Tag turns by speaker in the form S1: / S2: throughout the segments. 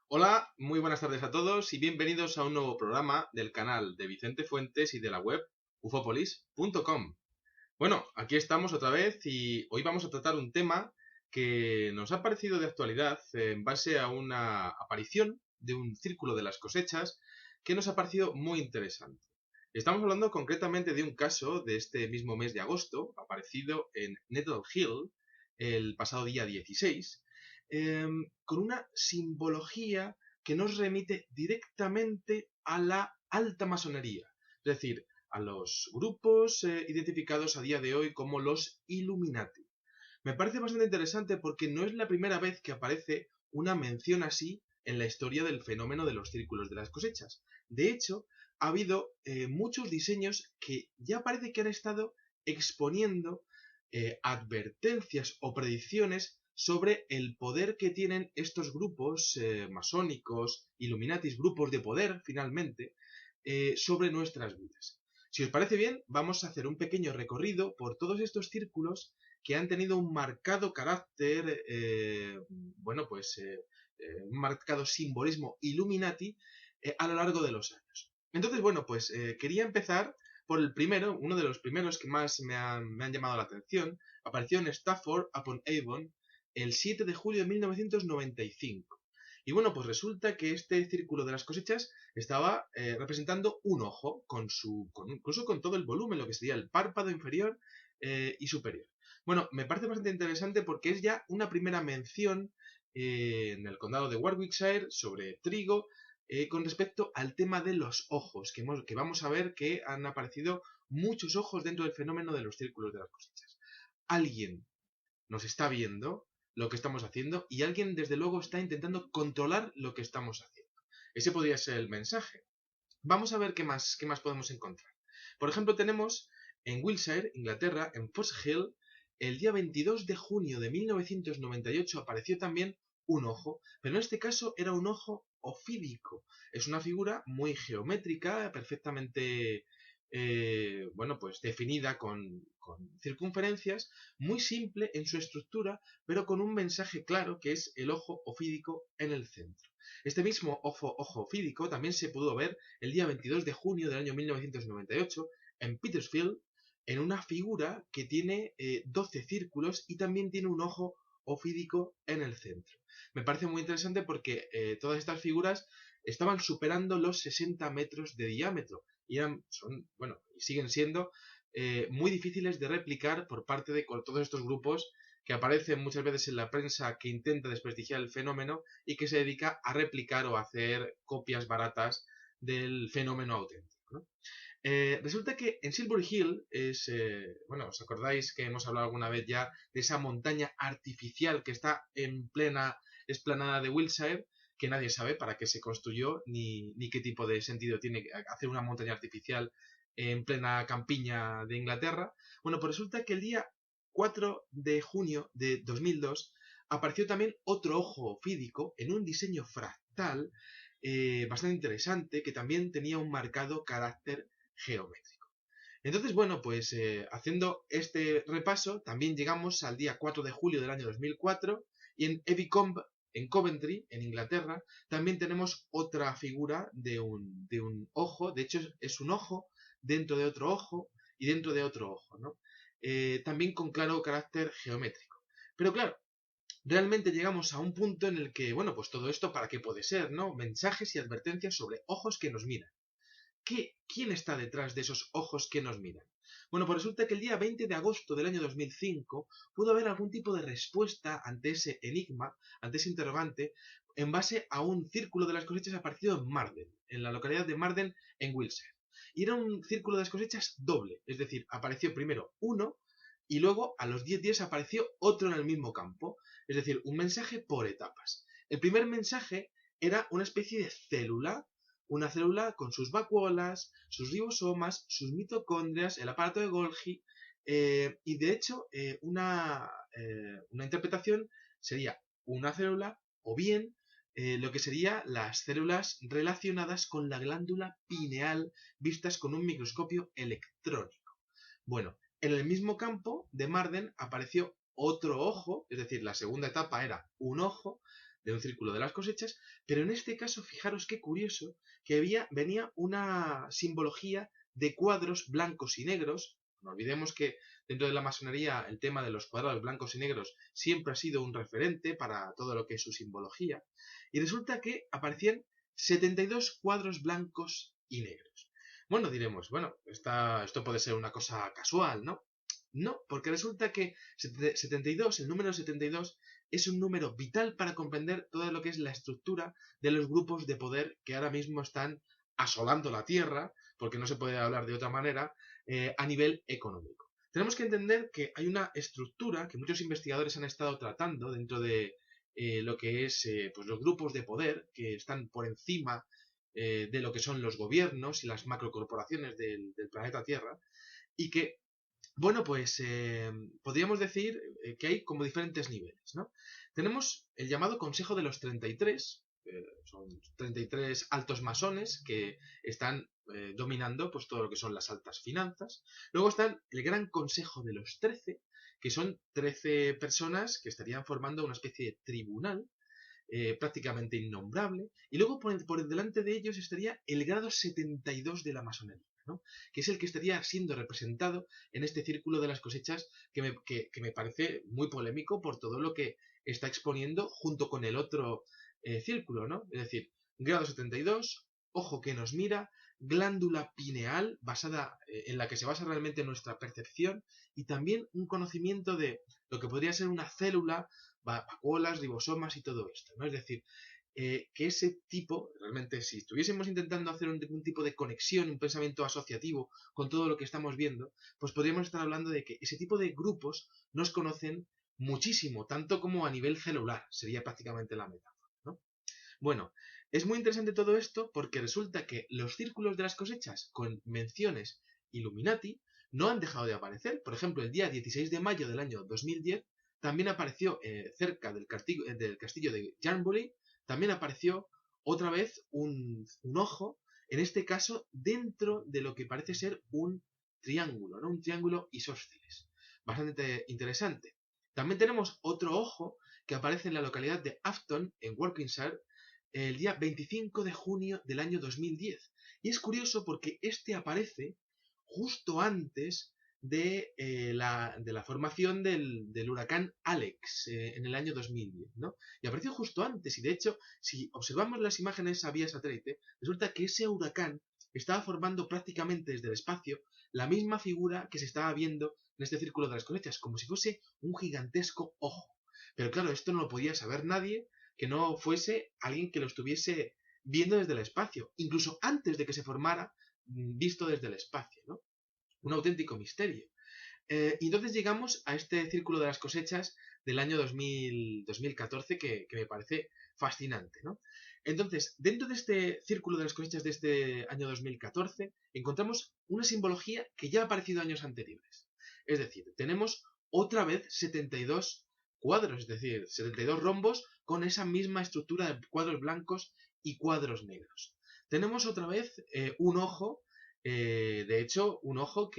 S1: Hola, muy buenas tardes a todos y bienvenidos a un nuevo programa del canal de Vicente Fuentes y de la web ufopolis.com. Bueno, aquí estamos otra vez y hoy vamos a tratar un tema que nos ha parecido de actualidad en base a una aparición de un círculo de las cosechas que nos ha parecido muy interesante. Estamos hablando concretamente de un caso de este mismo mes de agosto, aparecido en Nettle Hill el pasado día 16, con una simbología que nos remite directamente a la alta masonería, es decir, a los grupos identificados a día de hoy como los Illuminati. Me parece bastante interesante porque no es la primera vez que aparece una mención así en la historia del fenómeno de los círculos de las cosechas. De hecho, ha habido muchos diseños que ya parece que han estado exponiendo advertencias o predicciones sobre el poder que tienen estos grupos masónicos, Illuminatis, grupos de poder, finalmente, sobre nuestras vidas. Si os parece bien, vamos a hacer un pequeño recorrido por todos estos círculos que han tenido un marcado carácter, un marcado simbolismo Illuminati a lo largo de los años. Entonces, quería empezar por el primero, uno de los primeros que más me han llamado la atención. Apareció en Stafford upon Avon el 7 de julio de 1995. Y bueno, pues resulta que este círculo de las cosechas estaba representando un ojo, incluso con todo el volumen, lo que sería el párpado inferior y superior. Bueno, me parece bastante interesante porque es ya una primera mención en el condado de Warwickshire sobre trigo con respecto al tema de los ojos, que vamos a ver que han aparecido muchos ojos dentro del fenómeno de los círculos de las cosechas. Alguien nos está viendo lo que estamos haciendo y alguien desde luego está intentando controlar lo que estamos haciendo. Ese podría ser el mensaje. Vamos a ver qué más podemos encontrar. Por ejemplo, tenemos en Wiltshire, Inglaterra, en Fox Hill, el día 22 de junio de 1998 apareció también un ojo, pero en este caso era un ojo ofídico. Es una figura muy geométrica, perfectamente definida con circunferencias, muy simple en su estructura, pero con un mensaje claro que es el ojo ofídico en el centro. Este mismo ojo ofídico también se pudo ver el día 22 de junio del año 1998 en Petersfield, en una figura que tiene 12 círculos y también tiene un ojo ofídico en el centro. Me parece muy interesante porque todas estas figuras estaban superando los 60 metros de diámetro y siguen siendo muy difíciles de replicar por parte de todos estos grupos que aparecen muchas veces en la prensa que intenta desprestigiar el fenómeno y que se dedica a replicar o a hacer copias baratas del fenómeno auténtico, ¿no? Resulta que en Silbury Hill os acordáis que hemos hablado alguna vez ya de esa montaña artificial que está en plena explanada de Wiltshire, que nadie sabe para qué se construyó ni qué tipo de sentido tiene hacer una montaña artificial en plena campiña de Inglaterra. Bueno, pues resulta que el día 4 de junio de 2002 apareció también otro ojo ofídico en un diseño fractal bastante interesante que también tenía un marcado carácter geométrico. Entonces, haciendo este repaso, también llegamos al día 4 de julio del año 2004 y en Ebicombe, en Coventry, en Inglaterra, también tenemos otra figura de un ojo, de hecho es un ojo dentro de otro ojo y dentro de otro ojo, ¿no? También con claro carácter geométrico. Pero claro, realmente llegamos a un punto en el que, pues todo esto, ¿para qué puede ser, no? Mensajes y advertencias sobre ojos que nos miran. ¿Quién está detrás de esos ojos que nos miran? Bueno, pues resulta que el día 20 de agosto del año 2005 pudo haber algún tipo de respuesta ante ese enigma, ante ese interrogante, en base a un círculo de las cosechas aparecido en Marden, en la localidad de Marden, en Wiltshire. Y era un círculo de las cosechas doble, es decir, apareció primero uno y luego a los 10 días apareció otro en el mismo campo, es decir, un mensaje por etapas. El primer mensaje era una especie de célula, una célula con sus vacuolas, sus ribosomas, sus mitocondrias, el aparato de Golgi, y de hecho una interpretación sería una célula o bien lo que serían las células relacionadas con la glándula pineal vistas con un microscopio electrónico. Bueno, en el mismo campo de Marden apareció otro ojo, es decir, la segunda etapa era un ojo, de un círculo de las cosechas, pero en este caso fijaros qué curioso que venía una simbología de cuadros blancos y negros. No olvidemos que dentro de la masonería el tema de los cuadrados blancos y negros siempre ha sido un referente para todo lo que es su simbología, y resulta que aparecían 72 cuadros blancos y negros. Bueno, diremos, bueno, esto puede ser una cosa casual, ¿no? No, porque resulta que 72, el número 72, es un número vital para comprender todo lo que es la estructura de los grupos de poder que ahora mismo están asolando la Tierra, porque no se puede hablar de otra manera, a nivel económico. Tenemos que entender que hay una estructura que muchos investigadores han estado tratando dentro de lo que es pues los grupos de poder que están por encima de lo que son los gobiernos y las macrocorporaciones del planeta Tierra, y que bueno, pues podríamos decir que hay como diferentes niveles, ¿no? Tenemos el llamado Consejo de los 33, son 33 altos masones que están dominando pues todo lo que son las altas finanzas. Luego están el Gran Consejo de los 13, que son 13 personas que estarían formando una especie de tribunal prácticamente innombrable, y luego por delante de ellos estaría el grado 72 de la masonería, ¿no? Que es el que estaría siendo representado en este círculo de las cosechas que me parece muy polémico por todo lo que está exponiendo junto con el otro círculo, ¿no? Es decir, grado 72, ojo que nos mira, glándula pineal basada en la que se basa realmente nuestra percepción, y también un conocimiento de lo que podría ser una célula, vacuolas, ribosomas y todo esto, ¿no? Es decir, que ese tipo, realmente si estuviésemos intentando hacer un tipo de conexión, un pensamiento asociativo con todo lo que estamos viendo, pues podríamos estar hablando de que ese tipo de grupos nos conocen muchísimo, tanto como a nivel celular, sería prácticamente la metáfora, ¿no? Bueno, es muy interesante todo esto porque resulta que los círculos de las cosechas con menciones Illuminati no han dejado de aparecer. Por ejemplo, el día 16 de mayo del año 2010 también apareció cerca del castillo de Jamboree, también apareció otra vez un ojo, en este caso dentro de lo que parece ser un triángulo, ¿no? Un triángulo isósceles. Bastante interesante. También tenemos otro ojo que aparece en la localidad de Afton, en Warwickshire, el día 25 de junio del año 2010. Y es curioso porque este aparece justo antes de la formación del huracán Alex en el año 2010, ¿no? Y apareció justo antes, y de hecho, si observamos las imágenes a vía satélite, resulta que ese huracán estaba formando prácticamente desde el espacio la misma figura que se estaba viendo en este círculo de las cosechas, como si fuese un gigantesco ojo. Pero claro, esto no lo podía saber nadie que no fuese alguien que lo estuviese viendo desde el espacio, incluso antes de que se formara visto desde el espacio, ¿no? Un auténtico misterio. Y entonces llegamos a este círculo de las cosechas del año 2014 que me parece fascinante, ¿no? Entonces, dentro de este círculo de las cosechas de este año 2014 encontramos una simbología que ya ha aparecido años anteriores. Es decir, tenemos otra vez 72 cuadros, es decir, 72 rombos con esa misma estructura de cuadros blancos y cuadros negros. Tenemos otra vez un ojo, de hecho, un ojo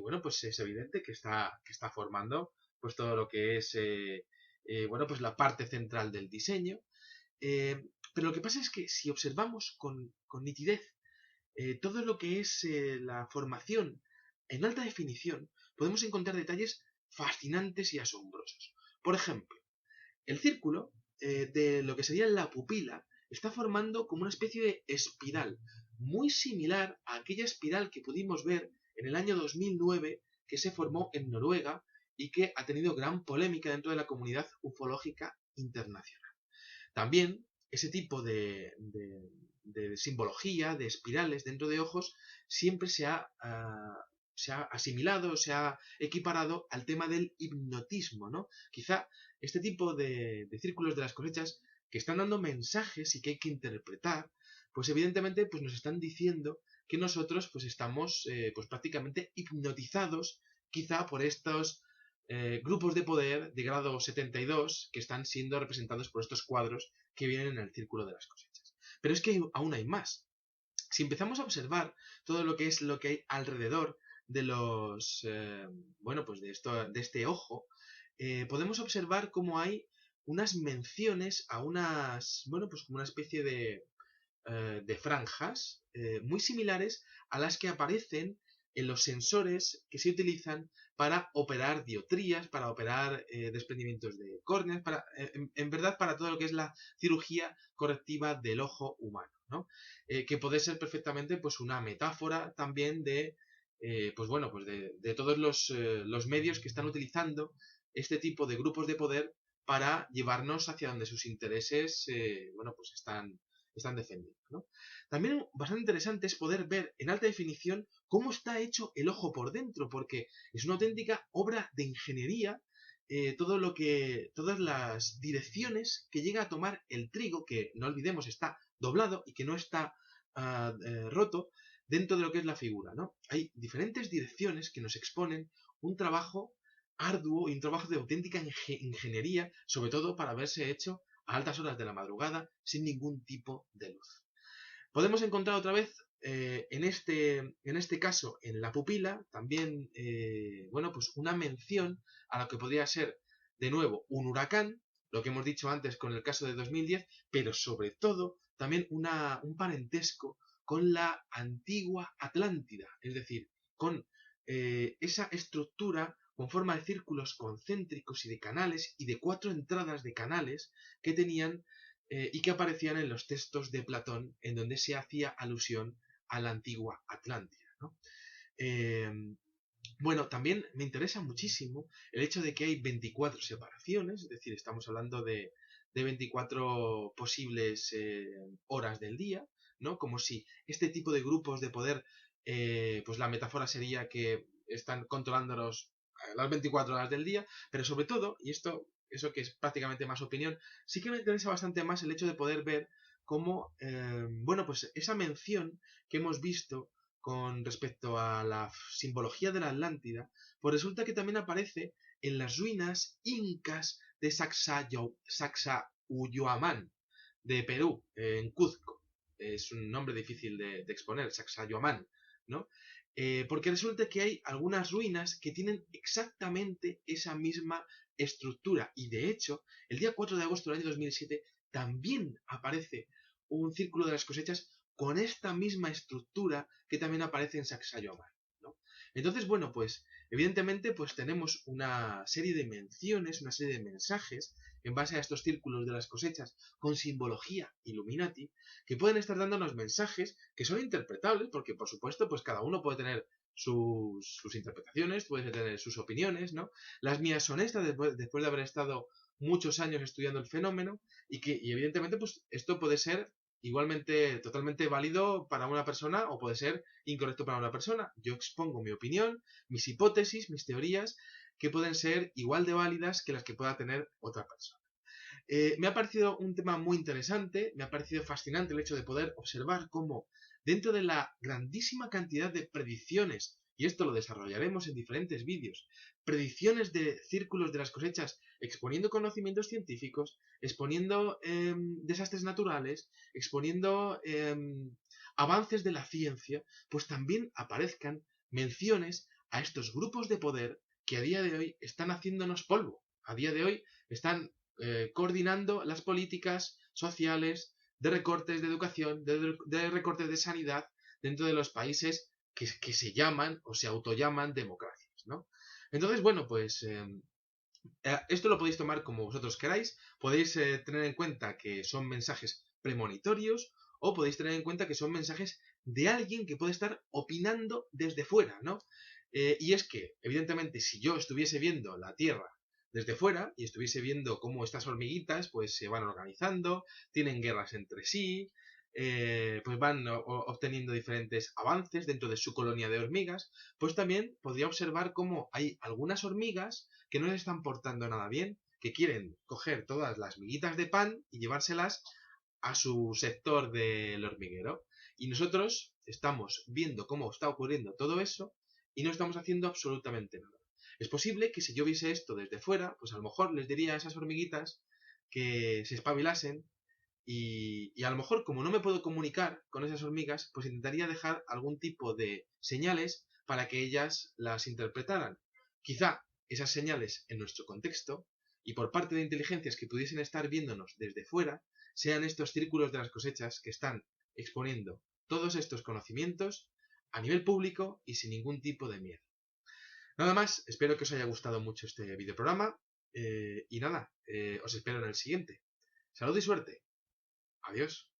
S1: bueno, pues es evidente que está formando pues todo lo que es, bueno, pues la parte central del diseño. Pero lo que pasa es que si observamos con nitidez todo lo que es la formación en alta definición, podemos encontrar detalles fascinantes y asombrosos. Por ejemplo, el círculo de lo que sería la pupila está formando como una especie de espiral, muy similar a aquella espiral que pudimos ver en el año 2009 que se formó en Noruega y que ha tenido gran polémica dentro de la comunidad ufológica internacional. También ese tipo de simbología, de espirales dentro de ojos, siempre se ha asimilado, se ha equiparado al tema del hipnotismo, ¿no? Quizá este tipo de círculos de las cosechas que están dando mensajes y que hay que interpretar, pues evidentemente pues nos están diciendo que nosotros pues estamos pues prácticamente hipnotizados quizá por estos grupos de poder de grado 72 que están siendo representados por estos cuadros que vienen en el círculo de las cosechas. Pero es que aún hay más. Si empezamos a observar todo lo que hay alrededor de los, bueno, pues de este ojo, podemos observar cómo hay unas menciones a unas, bueno, pues como una especie de franjas muy similares a las que aparecen en los sensores que se utilizan para operar dioptrías, para operar desprendimientos de córneas, en verdad para todo lo que es la cirugía correctiva del ojo humano, ¿no? Que puede ser perfectamente pues una metáfora también de pues bueno, pues de todos los medios que están utilizando este tipo de grupos de poder para llevarnos hacia donde sus intereses bueno, pues están defendiendo, ¿no? También bastante interesante es poder ver en alta definición cómo está hecho el ojo por dentro, porque es una auténtica obra de ingeniería todas las direcciones que llega a tomar el trigo, que no olvidemos está doblado y que no está roto dentro de lo que es la figura, ¿no? Hay diferentes direcciones que nos exponen un trabajo arduo y un trabajo de auténtica ingeniería, sobre todo para haberse hecho a altas horas de la madrugada sin ningún tipo de luz. Podemos encontrar otra vez en este caso en la pupila también bueno, pues una mención a lo que podría ser de nuevo un huracán, lo que hemos dicho antes con el caso de 2010, pero sobre todo también un parentesco con la antigua Atlántida, es decir, con esa estructura con forma de círculos concéntricos y de canales y de 4 entradas de canales que tenían y que aparecían en los textos de Platón, en donde se hacía alusión a la antigua Atlántida, ¿no? Bueno, también me interesa muchísimo el hecho de que hay 24 separaciones, es decir, estamos hablando de 24 posibles horas del día, ¿no? Como si este tipo de grupos de poder, pues la metáfora sería que están controlándonos las 24 horas del día, pero sobre todo, y eso que es prácticamente más opinión, sí que me interesa bastante más el hecho de poder ver cómo, bueno, pues esa mención que hemos visto con respecto a la simbología de la Atlántida, pues resulta que también aparece en las ruinas incas de Sacsayhuamán, de Perú, en Cuzco. Es un nombre difícil de exponer, Sacsayhuamán, ¿no? Porque resulta que hay algunas ruinas que tienen exactamente esa misma estructura. Y de hecho, el día 4 de agosto del año 2007 también aparece un círculo de las cosechas con esta misma estructura que también aparece en Sacsayhuamán, ¿no? Entonces, bueno, pues evidentemente pues tenemos una serie de menciones, una serie de mensajes en base a estos círculos de las cosechas con simbología Illuminati que pueden estar dándonos mensajes que son interpretables porque por supuesto pues cada uno puede tener sus interpretaciones, puede tener sus opiniones, ¿no? Las mías son estas después de haber estado muchos años estudiando el fenómeno y evidentemente pues esto puede ser igualmente totalmente válido para una persona o puede ser incorrecto para una persona. Yo expongo mi opinión, mis hipótesis, mis teorías, que pueden ser igual de válidas que las que pueda tener otra persona. Me ha parecido un tema muy interesante, me ha parecido fascinante el hecho de poder observar cómo dentro de la grandísima cantidad de predicciones, y esto lo desarrollaremos en diferentes vídeos, predicciones de círculos de las cosechas exponiendo conocimientos científicos, exponiendo desastres naturales, exponiendo avances de la ciencia, pues también aparezcan menciones a estos grupos de poder que a día de hoy están haciéndonos polvo. A día de hoy están coordinando las políticas sociales de recortes de educación, de recortes de sanidad dentro de los países que se llaman o se autollaman democracias, ¿no? Entonces, bueno, pues esto lo podéis tomar como vosotros queráis, podéis tener en cuenta que son mensajes premonitorios o podéis tener en cuenta que son mensajes de alguien que puede estar opinando desde fuera, ¿no? Y es que, evidentemente, si yo estuviese viendo la Tierra desde fuera y estuviese viendo cómo estas hormiguitas pues se van organizando, tienen guerras entre sí, pues van obteniendo diferentes avances dentro de su colonia de hormigas, pues también podría observar cómo hay algunas hormigas que no se están portando nada bien, que quieren coger todas las miguitas de pan y llevárselas a su sector del hormiguero. Y nosotros estamos viendo cómo está ocurriendo todo eso y no estamos haciendo absolutamente nada. Es posible que si yo viese esto desde fuera, pues a lo mejor les diría a esas hormiguitas que se espabilasen y a lo mejor como no me puedo comunicar con esas hormigas, pues intentaría dejar algún tipo de señales para que ellas las interpretaran. Quizá esas señales en nuestro contexto y por parte de inteligencias que pudiesen estar viéndonos desde fuera, sean estos círculos de las cosechas que están exponiendo todos estos conocimientos a nivel público y sin ningún tipo de miedo. Nada más, espero que os haya gustado mucho este videoprograma y nada, os espero en el siguiente. Salud y suerte. Adiós.